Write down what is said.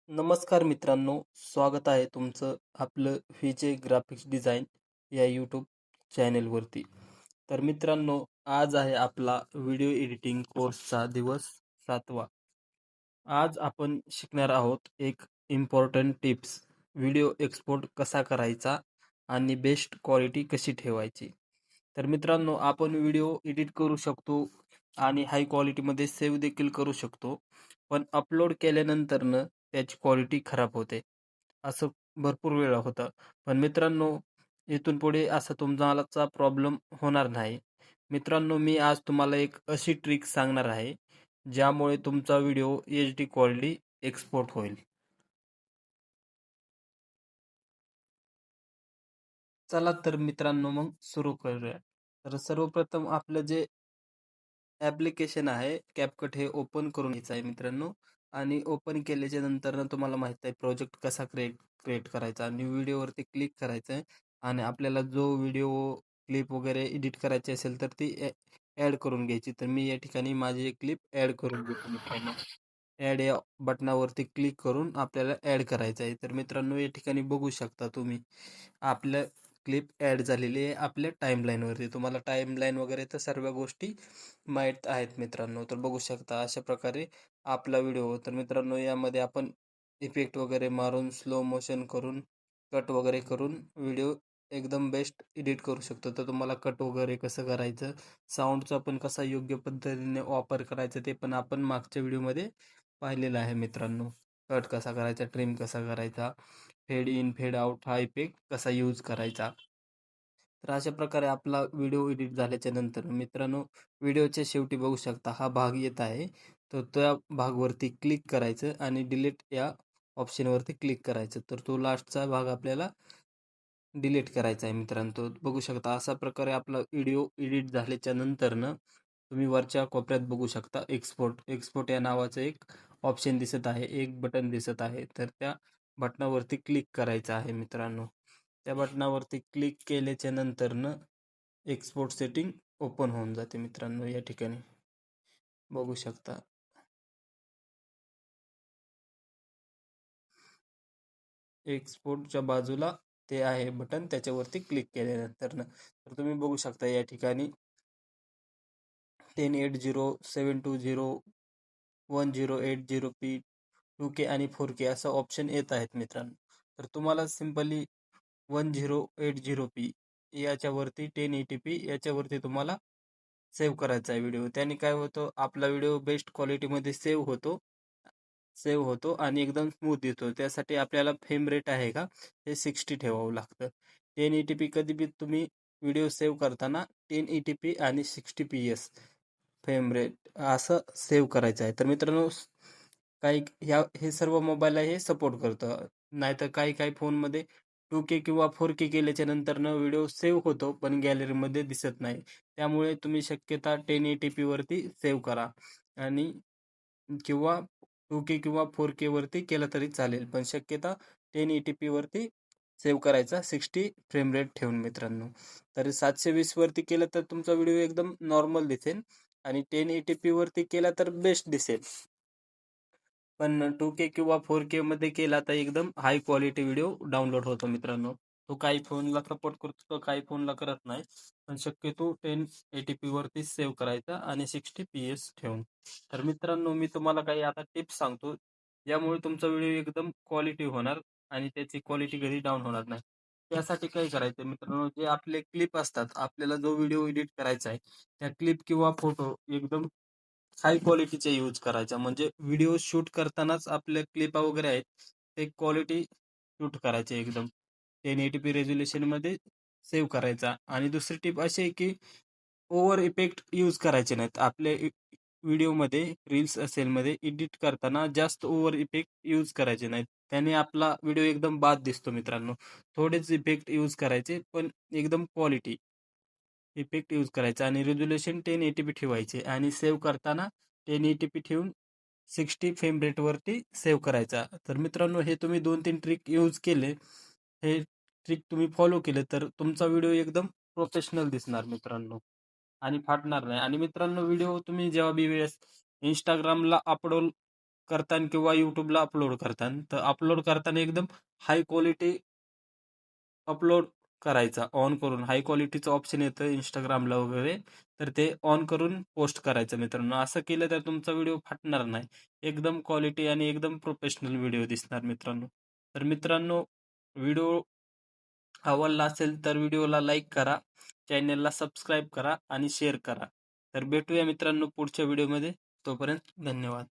नमस्कार मित्रांनो, स्वागत आहे तुमचं आपलं व्हीजे ग्राफिक्स डिझाइन या यूट्यूब चॅनेलवरती. तर मित्रांनो, आज आहे आपला व्हिडिओ एडिटिंग कोर्सचा दिवस 7वा. आज आपण शिकणार आहोत एक इम्पॉर्टंट टिप्स, व्हिडिओ एक्सपोर्ट कसा करायचा आणि बेस्ट क्वालिटी कशी ठेवायची. तर मित्रांनो, आपण व्हिडिओ एडिट करू शकतो आणि हाय क्वालिटीमध्ये सेव्ह देखील करू शकतो. पण अपलोड केल्यानंतरनं त्याची क्वालिटी खराब होते. असं भरपूर वेळा होतं. पण मित्रांनो, इथून पुढे असा तुम्हालाचा प्रॉब्लेम होणार नाही. मित्रांनो, मी आज तुम्हाला एक अशी ट्रिक सांगणार आहे, ज्यामुळे तुमचा व्हिडिओ एचडी क्वालिटी एक्सपोर्ट होईल. चला तर मित्रांनो, मग सुरू करूया. तर सर्वप्रथम आपलं जे ॲप्लिकेशन आहे CapCut हे ओपन करून घ्यायचं आहे मित्रांनो आणि ओपन केल्याच्या नंतर तुम्हाला माहीत आहे प्रोजेक्ट कसा क्रिएट क्रिएट करायचा आणि व्हिडिओवरती क्लिक करायचं आहे आणि आपल्याला जो व्हिडिओ क्लिप वगैरे एडिट करायची असेल तर ती ॲड करून घ्यायची. तर मी या ठिकाणी माझी एक क्लिप ॲड करून घेतो मित्रांनो. ॲड या बटनावरती क्लिक करून आपल्याला ॲड करायचं आहे. तर मित्रांनो, या ठिकाणी बघू शकता तुम्ही आपलं क्लिप ॲड झालेली आहे आपल्या टाईमलाईनवरती. तुम्हाला टाईमलाईन वगैरे तर सर्व गोष्टी माहीत आहेत मित्रांनो. तर बघू शकता अशा प्रकारे आपला व्हिडिओ. तर मित्रांनो, यामध्ये आपण इफेक्ट वगैरे मारून, स्लो मोशन करून, कट वगैरे करून व्हिडिओ एकदम बेस्ट एडिट करू शकतो. तर तुम्हाला कट वगैरे कसं करायचं, साऊंडचा पण कसा योग्य पद्धतीने वापर करायचा ते पण आपण मागच्या व्हिडिओमध्ये पाहिलेलं आहे मित्रांनो. कट कसा करायचा, ट्रिम कसा करायचा, फेड इन, फेड आउट हा इफेक्ट कसा यूज करायचा. तर अशा प्रकारे आपला व्हिडिओ एडिट झाल्याच्या नंतर मित्रांनो, व्हिडिओच्या शेवटी बघू शकता हा भाग येत आहे. तर त्या भागवरती क्लिक करायचं आणि डिलीट या ऑप्शनवरती क्लिक करायचं. तर तो लास्टचा भाग आपल्याला डिलीट करायचा आहे मित्रांनो. तो बघू शकता अशा प्रकारे आपला व्हिडिओ एडिट झाल्याच्या नंतरनं तुम्ही वरच्या कोपऱ्यात बघू शकता एक्सपोर्ट. एक्सपोर्ट या नावाचं एक ऑप्शन दिसत आहे. एक बटन दिसत आहे. तर त्या बटनावरती क्लिक करायचं आहे मित्रांनो. त्या बटनावरती क्लिक केल्याच्या नंतरनं एक्सपोर्ट सेटिंग ओपन होऊन जाते मित्रांनो या ठिकाणी. बघू शकता. एक्सपोर्टच्या बाजूला ते आहे बटन त्याच्यावरती क्लिक केल्यानंतरनं. तर तुम्ही बघू शकता या ठिकाणी 1080, 720, 1080p 2K आणि 4K असं ऑप्शन येत आहेत मित्रांनो. तर तुम्हाला सिंपली 1080p याच्यावरती 1080p याच्यावरती तुम्हाला सेव्ह करायचा आहे व्हिडिओ. त्याने काय होतं आपला व्हिडिओ बेस्ट क्वालिटीमध्ये सेव्ह होतो आणि एकदम स्मूथ दिसतो. त्यासाठी आपल्याला फ्रेम रेट आहे का हे 60 ठेवावं लागतं. 1080p कधी बी तुम्ही व्हिडिओ सेव्ह करताना 1080p आणि 60 fps फ्रेम रेट असं सेव्ह करायचं आहे. तर मित्रांनो, काही हे सर्व मोबाईलला हे सपोर्ट करतं. नाहीतर काही फोनमध्ये 2K किंवा 4K केल्याच्या नंतरनं व्हिडिओ सेव्ह होतो, पण गॅलरीमध्ये दिसत नाही. त्यामुळे तुम्ही शक्यता 1080p वरती सेव्ह करा आणि किंवा 2K किंवा 4K वरती केलं तरी चालेल. पण शक्यता 1080p वरती सेव्ह करायचा 60 फ्रेम रेट ठेवून मित्रांनो. तर 720 वरती केलं तर तुमचा व्हिडिओ एकदम नॉर्मल दिसेल आणि 1080p वरती केला तर बेस्ट दिसेल. पण 2K किंवा 4K मध्ये केला तर एकदम हाय क्वालिटी व्हिडिओ डाउनलोड होतो मित्रांनो. तो काही फोनला सपोर्ट करतो, तर काही फोनला करत नाही. पण शक्यतो 1080p वरती सेव्ह करायचा आणि 60 fps ठेवून. तर मित्रांनो, मी तुम्हाला काही आता टिप्स सांगतो, ज्यामुळे तुमचा व्हिडिओ एकदम क्वालिटी होणार आणि त्याची क्वालिटी कधी डाऊन होणार नाही. त्यासाठी काय करायचं मित्रांनो, जे आपले क्लिप असतात, आपल्याला जो व्हिडिओ एडिट करायचा आहे, त्या क्लिप किंवा फोटो एकदम हाय क्वालिटीचे यूज करायचा. म्हणजे व्हिडिओ शूट करतानाच आपल्या क्लिपा वगैरे आहेत, ते क्वालिटी शूट करायचे एकदम 1080p रेझोल्यूशनमध्ये सेव्ह करायचा. आणि दुसरी टिप अशी आहे, की ओव्हर इफेक्ट यूज करायचे नाहीत. आपल्या व्हिडिओमध्ये रील्स असेल मध्ये एडिट करताना जास्त ओव्हर इफेक्ट यूज करायचे नाहीत. त्याने आपला व्हिडिओ एकदम बाद दिसतो मित्रांनो. थोडेच इफेक्ट यूज करायचे, पण एकदम क्वालिटी इफेक्ट यूज करायचा आणि रेझोल्यूशन 1080p ठेवायचे आणि सेव्ह करताना 1080p ठेवून 60 फ्रेम रेटवरती सेव्ह करायचा. तर मित्रांनो, हे तुम्ही 2-3 ट्रिक यूज केले, हे ट्रिक तुम्ही फॉलो केले तर तुमचा व्हिडिओ एकदम प्रोफेशनल दिसणार मित्रांनो आणि फाटणार नाही. आणि मित्रांनो, व्हिडिओ तुम्ही जेव्हा बी वेळेस Instagramला करताना किंवा YouTubeला अपलोड करताना, तर अपलोड करताना एकदम हाय क्वालिटी अपलोड करायचा ऑन करून. हाय क्वालिटीचं ऑप्शन येतं Instagramला वगैरे, तर ते ऑन करून पोस्ट करायचं मित्रांनो. असं केलं तर तुमचा व्हिडिओ फाटणार नाही. एकदम क्वालिटी आणि एकदम प्रोफेशनल व्हिडिओ दिसणार मित्रांनो. तर मित्रांनो, व्हिडिओ आवडला असेल तर व्हिडिओला लाईक करा, चॅनेलला सबस्क्राईब करा आणि शेअर करा. तर भेटूया मित्रांनो पुढच्या व्हिडिओमध्ये. तोपर्यंत धन्यवाद.